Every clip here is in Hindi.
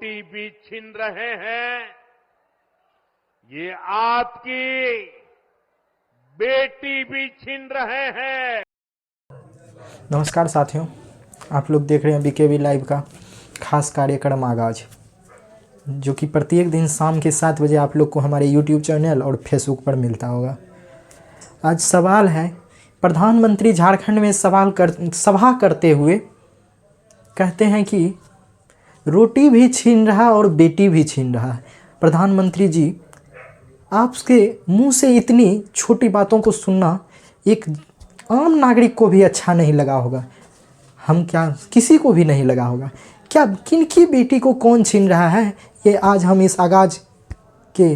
रोटी भी छीन रहे हैं, ये आपकी बेटी भी छीन रहे हैं। नमस्कार साथियों, आप लोग देख रहे हैं बीकेवी लाइव का खास कार्यक्रम आगाज, जो कि प्रत्येक दिन शाम के 7 बजे आप लोग को हमारे यूट्यूब चैनल और फेसबुक पर मिलता होगा। आज सवाल है, प्रधानमंत्री झारखंड में सभा करते हुए कहते हैं कि रोटी भी छीन रहा और बेटी भी छीन रहा है। प्रधानमंत्री जी, आपके मुंह से इतनी छोटी बातों को सुनना एक आम नागरिक को भी अच्छा नहीं लगा होगा। हम क्या, किसी को भी नहीं लगा होगा। क्या किनकी बेटी को कौन छीन रहा है, ये आज हम इस आगाज के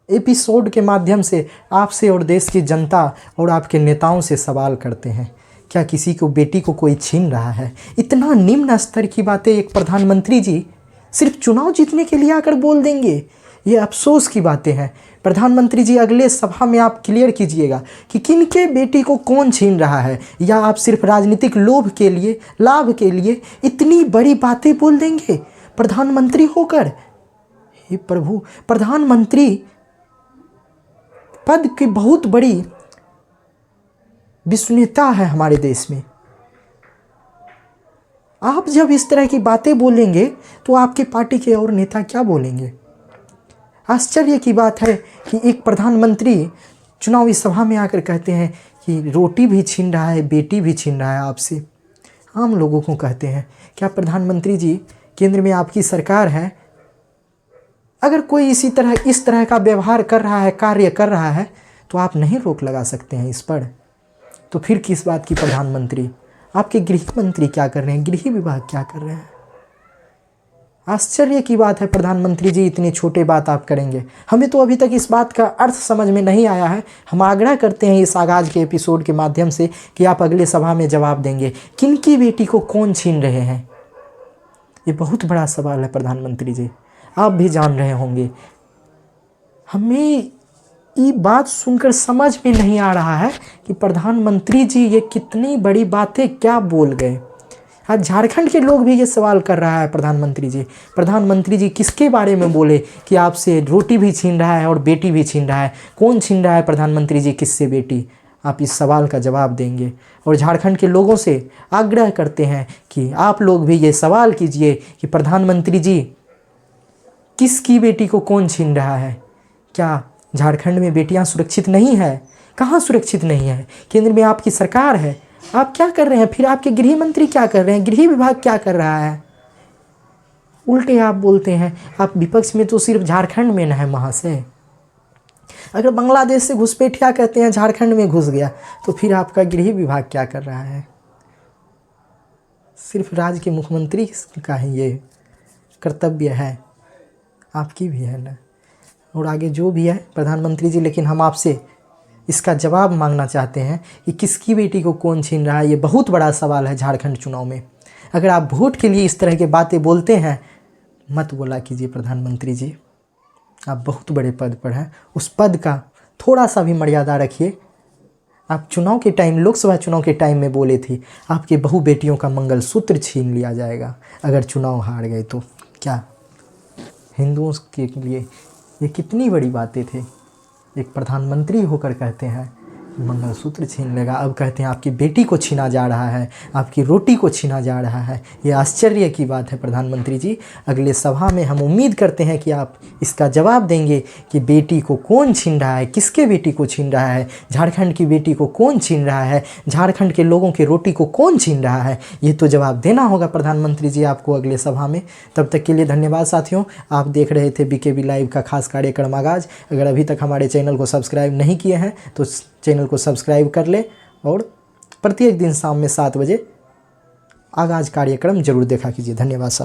एपिसोड के माध्यम से आपसे और देश की जनता और आपके नेताओं से सवाल करते हैं। क्या किसी को बेटी को कोई छीन रहा है? इतना निम्न स्तर की बातें एक प्रधानमंत्री जी सिर्फ चुनाव जीतने के लिए आकर बोल देंगे, ये अफसोस की बातें हैं। प्रधानमंत्री जी, अगले सभा में आप क्लियर कीजिएगा कि किनके बेटी को कौन छीन रहा है, या आप सिर्फ राजनीतिक लाभ के लिए इतनी बड़ी बातें बोल देंगे प्रधानमंत्री होकर। हे प्रभु, प्रधानमंत्री पद की बहुत बड़ी विश्वसनीयता है हमारे देश में। आप जब इस तरह की बातें बोलेंगे तो आपके पार्टी के और नेता क्या बोलेंगे? आश्चर्य की बात है कि एक प्रधानमंत्री चुनावी सभा में आकर कहते हैं कि रोटी भी छीन रहा है, बेटी भी छीन रहा है आपसे। आम लोगों को कहते हैं। क्या प्रधानमंत्री जी, केंद्र में आपकी सरकार है, अगर कोई इस तरह का व्यवहार कर रहा है, कार्य कर रहा है, तो आप नहीं रोक लगा सकते हैं इस पर? तो फिर किस बात की प्रधानमंत्री? आपके गृह मंत्री क्या कर रहे हैं? गृह विभाग क्या कर रहे हैं? आश्चर्य की बात है प्रधानमंत्री जी, इतनी छोटे बात आप करेंगे। हमें तो अभी तक इस बात का अर्थ समझ में नहीं आया है। हम आग्रह करते हैं इस आगाज के एपिसोड के माध्यम से कि आप अगले सभा में जवाब देंगे, किनकी बेटी को कौन छीन रहे हैं। ये बहुत बड़ा सवाल है प्रधानमंत्री जी, आप भी जान रहे होंगे। हमें ये बात सुनकर समझ में नहीं आ रहा है कि प्रधानमंत्री जी ये कितनी बड़ी बातें क्या बोल गए। आज झारखंड के लोग भी ये सवाल कर रहा है, प्रधानमंत्री जी किसके बारे में बोले कि आपसे रोटी भी छीन रहा है और बेटी भी छीन रहा है? कौन छीन रहा है प्रधानमंत्री जी, किससे बेटी? आप इस सवाल का जवाब देंगे। और झारखंड के लोगों से आग्रह करते हैं कि आप लोग भी ये सवाल कीजिए कि प्रधानमंत्री जी, किसकी बेटी को कौन छीन रहा है? क्या झारखंड में बेटियां सुरक्षित नहीं है? कहाँ सुरक्षित नहीं है? केंद्र में आपकी सरकार है, आप क्या कर रहे हैं? फिर आपके गृह मंत्री क्या कर रहे हैं? गृह विभाग क्या कर रहा है? उल्टे आप बोलते हैं। आप विपक्ष में तो सिर्फ झारखंड में न है महाशय। अगर बांग्लादेश से घुसपैठिया कहते हैं झारखंड में घुस गया, तो फिर आपका गृह विभाग क्या कर रहा है? सिर्फ राज्य के मुख्यमंत्री का ही ये कर्तव्य है, आपकी भी है ना। और आगे जो भी है प्रधानमंत्री जी, लेकिन हम आपसे इसका जवाब मांगना चाहते हैं कि किसकी बेटी को कौन छीन रहा है। ये बहुत बड़ा सवाल है झारखंड चुनाव में। अगर आप वोट के लिए इस तरह की बातें बोलते हैं, मत बोला कीजिए प्रधानमंत्री जी। आप बहुत बड़े पद पर हैं, उस पद का थोड़ा सा भी मर्यादा रखिए। आप चुनाव के टाइम, लोकसभा चुनाव के टाइम में बोले थे आपके बहु बेटियों का मंगलसूत्र छीन लिया जाएगा अगर चुनाव हार गए तो। क्या हिंदुओं के लिए ये कितनी बड़ी बातें थे? एक प्रधानमंत्री होकर कहते हैं मंगलसूत्र छीन लेगा, अब कहते हैं आपकी बेटी को छीना जा रहा है, आपकी रोटी को छीना जा रहा है। ये आश्चर्य की बात है प्रधानमंत्री जी। अगले सभा में हम उम्मीद करते हैं कि आप इसका जवाब देंगे कि बेटी को कौन छीन रहा है, किसके बेटी को छीन रहा है, झारखंड की बेटी को कौन छीन रहा है, झारखंड के लोगों की रोटी को कौन छीन रहा है। ये तो जवाब देना होगा प्रधानमंत्री जी आपको अगले सभा में। तब तक के लिए धन्यवाद साथियों। आप देख रहे थे बीकेबी लाइव का खास कार्यक्रम आगाज। अगर अभी तक हमारे चैनल को सब्सक्राइब नहीं किए हैं तो चैनल को सब्सक्राइब कर ले, और प्रत्येक दिन शाम में 7 बजे आगाज कार्यक्रम जरूर देखा कीजिए। धन्यवाद साथियों।